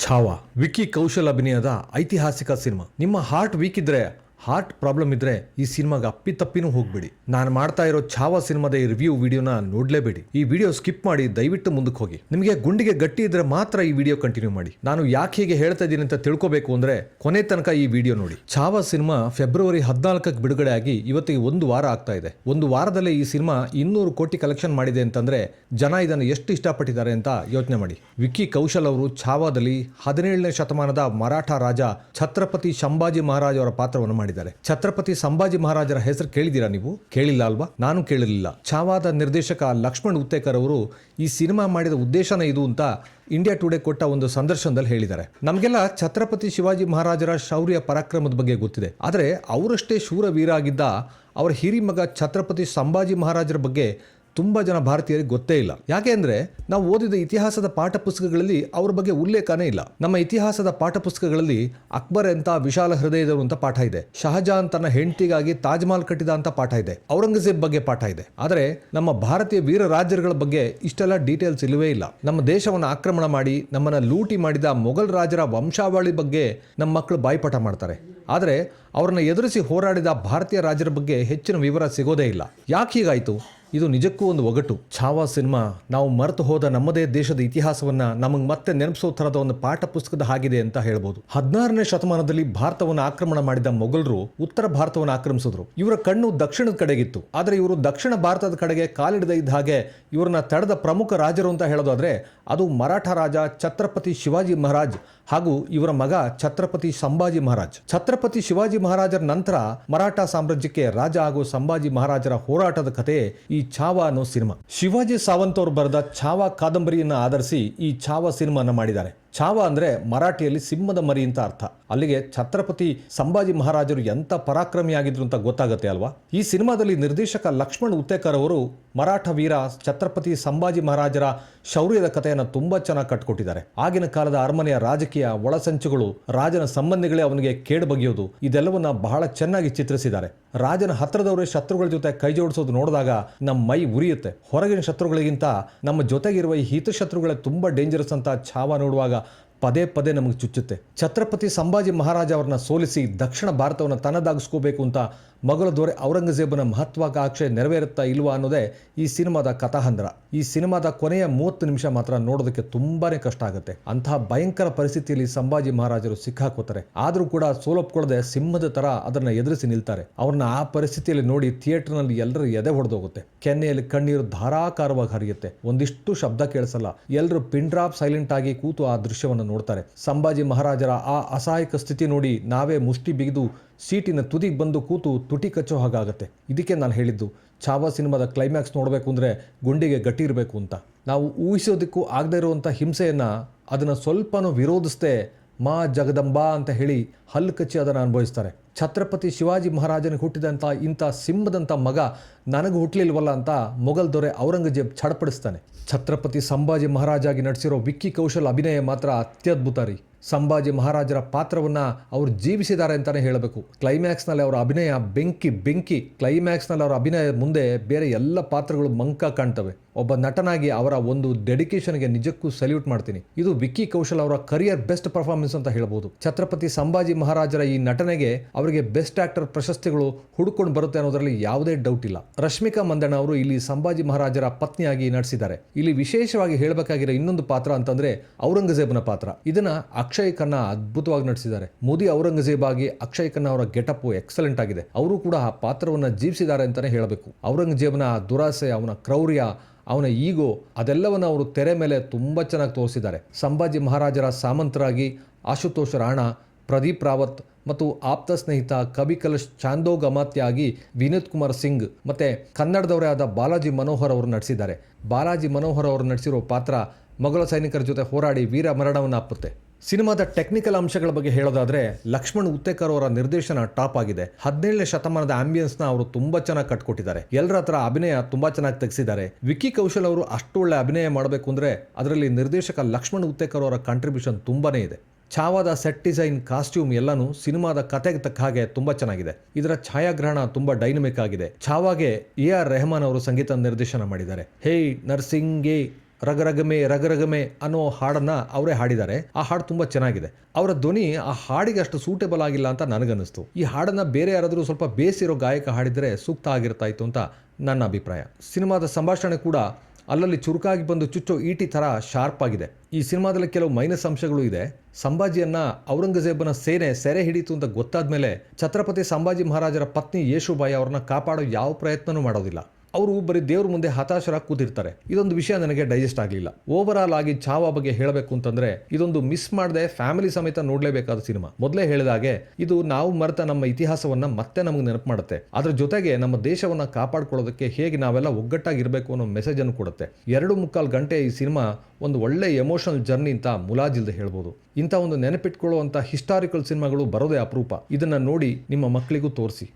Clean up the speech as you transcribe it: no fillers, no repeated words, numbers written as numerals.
ಛಾವಾ ವಿಕ್ಕಿ ಕೌಶಲ್ ಅಭಿನಯದ ಐತಿಹಾಸಿಕ ಸಿನಿಮಾ. ನಿಮ್ಮ ಹಾರ್ಟ್ ವೀಕ್ ಇದ್ರೆ, ಹಾರ್ಟ್ ಪ್ರಾಬ್ಲಮ್ ಇದ್ರೆ ಈ ಸಿನಿಮಾಗೆ ಅಪ್ಪಿತಪ್ಪಿನೂ ಹೋಗ್ಬೇಡಿ. ನಾನು ಮಾಡ್ತಾ ಇರೋ ಛಾವಾ ಸಿನಿಮಾದ ಈ ರಿವ್ಯೂ ವಿಡಿಯೋನ ನೋಡ್ಲೇಬೇಡಿ. ಈ ವಿಡಿಯೋ ಸ್ಕಿಪ್ ಮಾಡಿ ದಯವಿಟ್ಟು ಮುಂದಕ್ಕೆ ಹೋಗಿ. ನಿಮಗೆ ಗುಂಡಿಗೆ ಗಟ್ಟಿ ಇದ್ರೆ ಮಾತ್ರ ಈ ವಿಡಿಯೋ ಕಂಟಿನ್ಯೂ ಮಾಡಿ. ನಾನು ಯಾಕೆ ಹೀಗೆ ಹೇಳ್ತಾ ಇದ್ದೀನಿ ಅಂತ ತಿಳ್ಕೋಬೇಕು ಅಂದ್ರೆ ಕೊನೆ ತನಕ ಈ ವಿಡಿಯೋ ನೋಡಿ. ಛಾವಾ ಸಿನಿಮಾ ಫೆಬ್ರವರಿ 14ಕ್ಕೆ ಬಿಡುಗಡೆ ಆಗಿ ಇವತ್ತಿಗೆ 1 ವಾರ ಆಗ್ತಾ ಇದೆ. 1 ವಾರದಲ್ಲೇ ಈ ಸಿನಿಮಾ 200 ಕೋಟಿ ಕಲೆಕ್ಷನ್ ಮಾಡಿದೆ ಅಂತಂದ್ರೆ ಜನ ಇದನ್ನು ಎಷ್ಟು ಇಷ್ಟಪಟ್ಟಿದ್ದಾರೆ ಅಂತ ಯೋಚನೆ ಮಾಡಿ. ವಿಕ್ಕಿ ಕೌಶಲ್ ಅವರು ಛಾವಾದಲ್ಲಿ 17ನೇ ಶತಮಾನದ ಮರಾಠ ರಾಜ ಛತ್ರಪತಿ ಸಂಭಾಜಿ ಮಹಾರಾಜ್ ಅವರ ಪಾತ್ರವನ್ನು ಮಾಡಿದ್ದಾರೆ. ಛತ್ರಪತಿ ಸಂಭಾಜಿ ಮಹಾರಾಜರ ಹೆಸರು ಕೇಳಿದ್ದೀರಾ ನೀವು? ಕೇಳಿಲ್ಲ ಅಲ್ವಾ? ನಾನು ಕೇಳಿರಲಿಲ್ಲ. ಛಾವಾದ ನಿರ್ದೇಶಕ ಲಕ್ಷ್ಮಣ್ ಉತ್ತೇಕರ್ ಅವರು ಈ ಸಿನಿಮಾ ಮಾಡಿದ ಉದ್ದೇಶನೇ ಇದು ಅಂತ ಇಂಡಿಯಾ ಟುಡೇ ಕೊಟ್ಟ ಒಂದು ಸಂದರ್ಶನದಲ್ಲಿ ಹೇಳಿದ್ದಾರೆ. ನಮಗೆಲ್ಲ ಛತ್ರಪತಿ ಶಿವಾಜಿ ಮಹಾರಾಜರ ಶೌರ್ಯ ಪರಾಕ್ರಮದ ಬಗ್ಗೆ ಗೊತ್ತಿದೆ. ಆದರೆ ಅವರಷ್ಟೇ ಶೂರವೀರ ಆಗಿದ್ದ ಅವರ ಹಿರಿಮಗ ಛತ್ರಪತಿ ಸಂಭಾಜಿ ಮಹಾರಾಜರ ಬಗ್ಗೆ ತುಂಬ ಜನ ಭಾರತೀಯರಿಗೆ ಗೊತ್ತೇ ಇಲ್ಲ. ಯಾಕೆ ಅಂದರೆ ನಾವು ಓದಿದ ಇತಿಹಾಸದ ಪಾಠ ಪುಸ್ತಕಗಳಲ್ಲಿ ಅವ್ರ ಬಗ್ಗೆ ಉಲ್ಲೇಖನೇ ಇಲ್ಲ. ನಮ್ಮ ಇತಿಹಾಸದ ಪಾಠ ಪುಸ್ತಕಗಳಲ್ಲಿ ಅಕ್ಬರ್ ಅಂತ ವಿಶಾಲ ಹೃದಯದವರು ಅಂತ ಪಾಠ ಇದೆ. ಶಹಜಾನ್ ತನ್ನ ಹೆಂಡತಿಗಾಗಿ ತಾಜ್ ಮಹಲ್ ಕಟ್ಟಿದ ಅಂತ ಪಾಠ ಇದೆ. ಔರಂಗಜೇಬ್ ಬಗ್ಗೆ ಪಾಠ ಇದೆ. ಆದರೆ ನಮ್ಮ ಭಾರತೀಯ ವೀರ ರಾಜರುಗಳ ಬಗ್ಗೆ ಇಷ್ಟೆಲ್ಲ ಡೀಟೇಲ್ಸ್ ಇಲ್ಲವೇ ಇಲ್ಲ. ನಮ್ಮ ದೇಶವನ್ನು ಆಕ್ರಮಣ ಮಾಡಿ ನಮ್ಮನ್ನು ಲೂಟಿ ಮಾಡಿದ ಮೊಘಲ್ ರಾಜರ ವಂಶಾವಳಿ ಬಗ್ಗೆ ನಮ್ಮ ಮಕ್ಕಳು ಬಾಯ್ಪಾಠ ಮಾಡ್ತಾರೆ. ಆದರೆ ಅವ್ರನ್ನ ಎದುರಿಸಿ ಹೋರಾಡಿದ ಭಾರತೀಯ ರಾಜರ ಬಗ್ಗೆ ಹೆಚ್ಚಿನ ವಿವರ ಸಿಗೋದೇ ಇಲ್ಲ. ಯಾಕೆ ಹೀಗಾಯಿತು? ಇದು ನಿಜಕ್ಕೂ ಒಂದು ಒಗಟು. ಛಾವಾ ಸಿನಿಮಾ ನಾವು ಮರೆತು ಹೋದ ನಮ್ಮದೇ ದೇಶದ ಇತಿಹಾಸವನ್ನ ನಮಗೆ ಮತ್ತೆ ನೆನಪಿಸೋ ಥರದ ಒಂದು ಪಾಠ ಪುಸ್ತಕದ ಹಾಗಿದೆ ಅಂತ ಹೇಳ್ಬೋದು. 16ನೇ ಶತಮಾನದಲ್ಲಿ ಭಾರತವನ್ನು ಆಕ್ರಮಣ ಮಾಡಿದ ಮೊಘಲರು ಉತ್ತರ ಭಾರತವನ್ನು ಆಕ್ರಮಿಸಿದ್ರು. ಇವರ ಕಣ್ಣು ದಕ್ಷಿಣದ ಕಡೆಗಿತ್ತು. ಆದರೆ ಇವರು ದಕ್ಷಿಣ ಭಾರತದ ಕಡೆಗೆ ಕಾಲಿಡದ ಇದ್ದ ಹಾಗೆ ಇವರನ್ನ ತಡೆದ ಪ್ರಮುಖ ರಾಜರು ಅಂತ ಹೇಳೋದಾದ್ರೆ ಅದು ಮರಾಠ ರಾಜ ಛತ್ರಪತಿ ಶಿವಾಜಿ ಮಹಾರಾಜ್ ಹಾಗೂ ಇವರ ಮಗ ಛತ್ರಪತಿ ಸಂಭಾಜಿ ಮಹಾರಾಜ್. ಛತ್ರಪತಿ ಶಿವಾಜಿ ಮಹಾರಾಜರ ನಂತರ ಮರಾಠ ಸಾಮ್ರಾಜ್ಯಕ್ಕೆ ರಾಜ ಹಾಗೂ ಸಂಭಾಜಿ ಮಹಾರಾಜರ ಹೋರಾಟದ ಕಥೆ ಈ ಛಾವಾ ಅನ್ನೋ ಸಿನಿಮಾ. ಶಿವಾಜಿ ಸಾವಂತ್ ಅವರು ಬರೆದ ಛಾವಾ ಕಾದಂಬರಿಯನ್ನ ಆಧರಿಸಿ ಈ ಛಾವಾ ಸಿನಿಮಾನ ಮಾಡಿದ್ದಾರೆ. ಛಾವಾ ಅಂದ್ರೆ ಮರಾಠಿಯಲ್ಲಿ ಸಿಂಹದ ಮರಿ ಅಂತ ಅರ್ಥ. ಅಲ್ಲಿಗೆ ಛತ್ರಪತಿ ಸಂಭಾಜಿ ಮಹಾರಾಜರು ಎಂತ ಪರಾಕ್ರಮಿಯಾಗಿದ್ರು ಅಂತ ಗೊತ್ತಾಗುತ್ತೆ ಅಲ್ವಾ? ಈ ಸಿನಿಮಾದಲ್ಲಿ ನಿರ್ದೇಶಕ ಲಕ್ಷ್ಮಣ್ ಉತ್ತೇಕರ್ ಅವರು ಮರಾಠ ವೀರ ಛತ್ರಪತಿ ಸಂಭಾಜಿ ಮಹಾರಾಜರ ಶೌರ್ಯದ ಕಥೆಯನ್ನು ತುಂಬಾ ಚೆನ್ನಾಗಿ ಕಟ್ಕೊಟ್ಟಿದ್ದಾರೆ. ಆಗಿನ ಕಾಲದ ಅರಮನೆಯ ರಾಜಕೀಯ ಒಳಸಂಚುಗಳು, ರಾಜನ ಸಂಬಂಧಿಗಳೇ ಅವನಿಗೆ ಕೇಡು ಬಗೆಯೋದು, ಇದೆಲ್ಲವನ್ನ ಬಹಳ ಚೆನ್ನಾಗಿ ಚಿತ್ರಿಸಿದ್ದಾರೆ. ರಾಜನ ಹತ್ರದವರೇ ಶತ್ರುಗಳ ಜೊತೆ ಕೈ ಜೋಡಿಸೋದು ನೋಡಿದಾಗ ನಮ್ಮ ಮೈ ಉರಿಯುತ್ತೆ. ಹೊರಗಿನ ಶತ್ರುಗಳಿಗಿಂತ ನಮ್ಮ ಜೊತೆಗಿರುವ ಈ ಹಿತಶತ್ರುಗಳೇ ತುಂಬಾ ಡೇಂಜರಸ್ ಅಂತ ಛಾವಾ ನೋಡುವಾಗ ಪದೇ ಪದೇ ನಮಗೆ ಚುಚ್ಚುತ್ತೆ. ಛತ್ರಪತಿ ಸಂಭಾಜಿ ಮಹಾರಾಜ ಅವರನ್ನ ಸೋಲಿಸಿ ದಕ್ಷಿಣ ಭಾರತವನ್ನು ತನ್ನದಾಗಿಸ್ಕೋಬೇಕು ಅಂತ ಮೊಘಲ ದೊರೆ ಔರಂಗಜೇಬನ ಮಹತ್ವಾಕಾಂಕ್ಷೆ ನೆರವೇರುತ್ತಾ ಇಲ್ವಾ ಅನ್ನೋದೇ ಈ ಸಿನಿಮಾದ ಕಥಾಹಂದ್ರ. ಈ ಸಿನಿಮಾದ ಕೊನೆಯ 30 ನಿಮಿಷ ಮಾತ್ರ ನೋಡೋದಕ್ಕೆ ತುಂಬಾನೇ ಕಷ್ಟ ಆಗುತ್ತೆ. ಅಂತಹ ಭಯಂಕರ ಪರಿಸ್ಥಿತಿಯಲ್ಲಿ ಸಂಭಾಜಿ ಮಹಾರಾಜರು ಸಿಕ್ಕಾಕೋತಾರೆ. ಆದರೂ ಕೂಡ ಸೋಲೊಪ್ಕೊಳ್ಳದೆ ಸಿಂಹದ ತರ ಅದನ್ನ ಎದುರಿಸಿ ನಿಲ್ತಾರೆ. ಅವ್ರನ್ನ ಆ ಪರಿಸ್ಥಿತಿಯಲ್ಲಿ ನೋಡಿ ಥಿಯೇಟರ್ನಲ್ಲಿ ಎಲ್ಲರೂ ಎದೆ ಹೊಡೆದೋಗುತ್ತೆ. ಕೆನ್ನೆಯಲ್ಲಿ ಕಣ್ಣೀರು ಧಾರಾಕಾರವಾಗಿ ಹರಿಯುತ್ತೆ. ಒಂದಿಷ್ಟು ಶಬ್ದ ಕೇಳಿಸಲ್ಲ. ಎಲ್ಲರೂ ಪಿನ್ ಡ್ರಾಪ್ ಸೈಲೆಂಟ್ ಆಗಿ ಕೂತು ಆ ದೃಶ್ಯವನ್ನು ನೋಡ್ತಾರೆ. ಸಂಭಾಜಿ ಮಹಾರಾಜರ ಆ ಅಸಹಾಯಕ ಸ್ಥಿತಿ ನೋಡಿ ನಾವೇ ಮುಷ್ಟಿ ಬಿಗಿದು ಸೀಟಿನ ತುದಿಗೆ ಬಂದು ಕೂತು ತುಟಿ ಕಚ್ಚೋ ಹಾಗಾಗತ್ತೆ. ಇದಕ್ಕೆ ನಾನು ಹೇಳಿದ್ದು ಛಾವಾ ಸಿನಿಮಾದ ಕ್ಲೈಮ್ಯಾಕ್ಸ್ ನೋಡಬೇಕು ಅಂದರೆ ಗುಂಡಿಗೆ ಗಟ್ಟಿ ಇರಬೇಕು ಅಂತ. ನಾವು ಊಹಿಸೋದಕ್ಕೂ ಆಗದೇ ಇರುವಂಥ ಹಿಂಸೆಯನ್ನು ಅದನ್ನು ಸ್ವಲ್ಪನೂ ವಿರೋಧಿಸದೆ ಮಾ ಜಗದಂಬಾ ಅಂತ ಹೇಳಿ ಹಲ್ಲು ಕಚ್ಚಿ ಅದನ್ನು ಅನುಭವಿಸ್ತಾರೆ. ಛತ್ರಪತಿ ಶಿವಾಜಿ ಮಹಾರಾಜನಿಗೆ ಹುಟ್ಟಿದಂಥ ಇಂಥ ಸಿಂಹದಂಥ ಮಗ ನನಗೆ ಹುಟ್ಟಲಿಲ್ವಲ್ಲ ಅಂತ ಮೊಘಲ್ ದೊರೆ ಔರಂಗಜೇಬ್ ಚಡಪಡಿಸ್ತಾನೆ. ಛತ್ರಪತಿ ಸಂಭಾಜಿ ಮಹಾರಾಜಾಗಿ ನಟಿಸಿರೋ ವಿಕ್ಕಿ ಕೌಶಲ್ ಅಭಿನಯ ಮಾತ್ರ ಅತ್ಯದ್ಭುತ ರೀ. ಸಂಭಾಜಿ ಮಹಾರಾಜರ ಪಾತ್ರವನ್ನು ಅವರು ಜೀವಿಸಿದ್ದಾರೆ ಅಂತಲೇ ಹೇಳಬೇಕು. ಕ್ಲೈಮ್ಯಾಕ್ಸ್ನಲ್ಲಿ ಅವರ ಅಭಿನಯ ಬೆಂಕಿ. ಕ್ಲೈಮ್ಯಾಕ್ಸ್ನಲ್ಲಿ ಅವರ ಅಭಿನಯ ಮುಂದೆ ಬೇರೆ ಎಲ್ಲ ಪಾತ್ರಗಳು ಮಂಕ ಕಾಣ್ತವೆ. ಒಬ್ಬ ನಟನಾಗಿ ಅವರ ಒಂದು ಡೆಡಿಕೇಶನ್ಗೆ ನಿಜಕ್ಕೂ ಸಲ್ಯೂಟ್ ಮಾಡ್ತೀನಿ. ಇದು ವಿಕ್ಕಿ ಕೌಶಲ್ ಅವರ ಕರಿಯರ್ ಬೆಸ್ಟ್ ಪರ್ಫಾರ್ಮೆನ್ಸ್ ಅಂತ ಹೇಳ್ಬೋದು. ಛತ್ರಪತಿ ಸಂಭಾಜಿ ಮಹಾರಾಜರ ಈ ನಟನೆಗೆ ಅವರಿಗೆ ಬೆಸ್ಟ್ ಆಕ್ಟರ್ ಪ್ರಶಸ್ತಿಗಳು ಹುಡುಕೊಂಡು ಬರುತ್ತೆ ಅನ್ನೋದರಲ್ಲಿ ಯಾವುದೇ ಡೌಟ್ ಇಲ್ಲ. ರಶ್ಮಿಕಾ ಮಂದಣ್ಣ ಅವರು ಇಲ್ಲಿ ಸಂಭಾಜಿ ಮಹಾರಾಜರ ಪತ್ನಿಯಾಗಿ ನಟಿಸಿದ್ದಾರೆ. ಇಲ್ಲಿ ವಿಶೇಷವಾಗಿ ಹೇಳಬೇಕಾಗಿರೋ ಇನ್ನೊಂದು ಪಾತ್ರ ಅಂತಂದ್ರೆ ಔರಂಗಜೇಬನ ಪಾತ್ರ. ಇದನ್ನ ಅಕ್ಷಯ್ ಖನ್ನಾ ಅದ್ಭುತವಾಗಿ ನಟಿಸಿದ್ದಾರೆ. ಮೋದಿ ಔರಂಗಜೇಬ್ ಆಗಿ ಅಕ್ಷಯ್ ಖನ್ನಾ ಅವರ ಗೆಟಪ್ ಎಕ್ಸಲೆಂಟ್ ಆಗಿದೆ. ಅವರು ಕೂಡ ಆ ಪಾತ್ರವನ್ನು ಜೀವಿಸಿದ್ದಾರೆ ಅಂತಾನೆ ಹೇಳಬೇಕು. ಔರಂಗಜೇಬನ ದುರಾಸೆ, ಅವನ ಕ್ರೌರ್ಯ, ಅವನ ಈಗೋ ಅದೆಲ್ಲವನ್ನು ಅವರು ತೆರೆ ಮೇಲೆ ತುಂಬ ಚೆನ್ನಾಗಿ ತೋರಿಸಿದ್ದಾರೆ. ಸಂಭಾಜಿ ಮಹಾರಾಜರ ಸಾಮಂತರಾಗಿ ಆಶುತೋಷ್ ರಾಣಾ, ಪ್ರದೀಪ್ ರಾವತ್ ಮತ್ತು ಆಪ್ತ ಸ್ನೇಹಿತ ಕವಿ ಕಲಶ್ ಚಾಂದೋಗ್ ಅಮಾತ್ಯ ಆಗಿ ವಿನೋದ್ ಕುಮಾರ್ ಸಿಂಗ್ ಮತ್ತೆ ಕನ್ನಡದವರೇ ಆದ ಬಾಲಾಜಿ ಮನೋಹರ್ ಅವರು ನಟಿಸಿದ್ದಾರೆ. ಬಾಲಾಜಿ ಮನೋಹರ್ ಅವರು ನಟಿಸಿರೋ ಪಾತ್ರ ಮೊಘಲ ಸೈನಿಕರ ಜೊತೆ ಹೋರಾಡಿ ವೀರ ಮರಣವನ್ನು ಅಪ್ಪುತ್ತೆ. ಸಿನಿಮಾದ ಟೆಕ್ನಿಕಲ್ ಅಂಶಗಳ ಬಗ್ಗೆ ಹೇಳೋದಾದ್ರೆ ಲಕ್ಷ್ಮಣ್ ಉತ್ತೇಕರ್ ಅವರ ನಿರ್ದೇಶನ ಟಾಪ್ ಆಗಿದೆ. 17ನೇ ಶತಮಾನದ ಆಂಬಿಯನ್ಸ್ನ ಅವರು ತುಂಬಾ ಚೆನ್ನಾಗಿ ಕಟ್ಕೊಟ್ಟಿದ್ದಾರೆ. ಎಲ್ಲರ ಹತ್ರ ಅಭಿನಯ ತುಂಬಾ ಚೆನ್ನಾಗಿ ತೆಗೆಸಿದ್ದಾರೆ. ವಿಕ್ಕಿ ಕೌಶಲ್ ಅವರು ಅಷ್ಟು ಒಳ್ಳೆ ಅಭಿನಯ ಮಾಡಬೇಕು ಅಂದ್ರೆ ಅದರಲ್ಲಿ ನಿರ್ದೇಶಕ ಲಕ್ಷ್ಮಣ್ ಉತ್ತೇಕರ್ ಅವರ ಕಾಂಟ್ರಿಬ್ಯೂಷನ್ ತುಂಬಾನೇ ಇದೆ. ಛಾವಾದ ಸೆಟ್ ಡಿಸೈನ್, ಕಾಸ್ಟ್ಯೂಮ್ ಎಲ್ಲನೂ ಸಿನಿಮಾದ ಕತೆಗೆ ತಕ್ಕ ಹಾಗೆ ತುಂಬಾ ಚೆನ್ನಾಗಿದೆ. ಇದರ ಛಾಯಾಗ್ರಹಣ ತುಂಬಾ ಡೈನಮಿಕ್ ಆಗಿದೆ. ಛಾವಾಗೆ AR ರೆಹಮಾನ್ ಅವರು ಸಂಗೀತ ನಿರ್ದೇಶನ ಮಾಡಿದ್ದಾರೆ. ಹೇ ನರ್ಸಿಂಗೇ ರಗರಗಮೆ ಅನ್ನೋ ಹಾಡನ್ನ ಅವರೇ ಹಾಡಿದ್ದಾರೆ. ಆ ಹಾಡು ತುಂಬಾ ಚೆನ್ನಾಗಿದೆ. ಅವರ ಧ್ವನಿ ಆ ಹಾಡಿಗೆ ಅಷ್ಟು ಸೂಟೇಬಲ್ ಆಗಿಲ್ಲ ಅಂತ ನನಗನ್ನಿಸ್ತು. ಈ ಹಾಡನ್ನ ಬೇರೆ ಯಾರಾದರೂ ಸ್ವಲ್ಪ ಬೇಸಿರೋ ಗಾಯಕ ಹಾಡಿದ್ರೆ ಸೂಕ್ತ ಆಗಿರ್ತಾ ಇತ್ತು ಅಂತ ನನ್ನ ಅಭಿಪ್ರಾಯ. ಸಿನಿಮಾದ ಸಂಭಾಷಣೆ ಕೂಡ ಅಲ್ಲಲ್ಲಿ ಚುರುಕಾಗಿ ಬಂದು ಚುಚ್ಚೋ ಈಟಿ ಥರ ಶಾರ್ಪ್ ಆಗಿದೆ. ಈ ಸಿನಿಮಾದಲ್ಲಿ ಕೆಲವು ಮೈನಸ್ ಅಂಶಗಳು ಇದೆ. ಸಂಭಾಜಿಯನ್ನ ಔರಂಗಜೇಬನ ಸೇನೆ ಸೆರೆ ಹಿಡಿತು ಅಂತ ಗೊತ್ತಾದ ಮೇಲೆ ಛತ್ರಪತಿ ಸಂಭಾಜಿ ಮಹಾರಾಜರ ಪತ್ನಿ ಯೇಸುಬಾಯಿ ಅವ್ರನ್ನ ಕಾಪಾಡೋ ಯಾವ ಪ್ರಯತ್ನನೂ ಮಾಡೋದಿಲ್ಲ. ಅವರು ಬರೀ ದೇವ್ರ ಮುಂದೆ ಹತಾಶರಾಗಿ ಕೂತಿರ್ತಾರೆ. ಇದೊಂದು ವಿಷಯ ನನಗೆ ಡೈಜೆಸ್ಟ್ ಆಗಲಿಲ್ಲ. ಓವರ್ ಆಲ್ ಆಗಿ ಛಾವಾ ಬಗ್ಗೆ ಹೇಳಬೇಕು ಅಂತಂದ್ರೆ ಇದೊಂದು ಮಿಸ್ ಮಾಡದೆ ಫ್ಯಾಮಿಲಿ ಸಮೇತ ನೋಡಲೇಬೇಕಾದ ಸಿನಿಮಾ. ಮೊದಲೇ ಹೇಳಿದಾಗೆ ಇದು ನಾವು ಮರೆತ ನಮ್ಮ ಇತಿಹಾಸವನ್ನ ಮತ್ತೆ ನಮಗೆ ನೆನಪು ಮಾಡುತ್ತೆ. ಅದ್ರ ಜೊತೆಗೆ ನಮ್ಮ ದೇಶವನ್ನ ಕಾಪಾಡ್ಕೊಳ್ಳೋದಕ್ಕೆ ಹೇಗೆ ನಾವೆಲ್ಲ ಒಗ್ಗಟ್ಟಾಗಿರ್ಬೇಕು ಅನ್ನೋ ಮೆಸೇಜ್ ಅನ್ನು ಕೊಡುತ್ತೆ. 2.25 ಗಂಟೆ ಈ ಸಿನಿಮಾ ಒಂದು ಒಳ್ಳೆ ಎಮೋಷನಲ್ ಜರ್ನಿ ಅಂತ ಮುಲಾಜಿಲ್ದೆ ಹೇಳ್ಬೋದು. ಇಂಥ ಒಂದು ನೆನಪಿಟ್ಕೊಳ್ಳುವಂಥ ಹಿಸ್ಟಾರಿಕಲ್ ಸಿನಿಮಾಗಳು ಬರೋದೇ ಅಪರೂಪ. ಇದನ್ನ ನೋಡಿ ನಿಮ್ಮ ಮಕ್ಕಳಿಗೂ ತೋರಿಸಿ.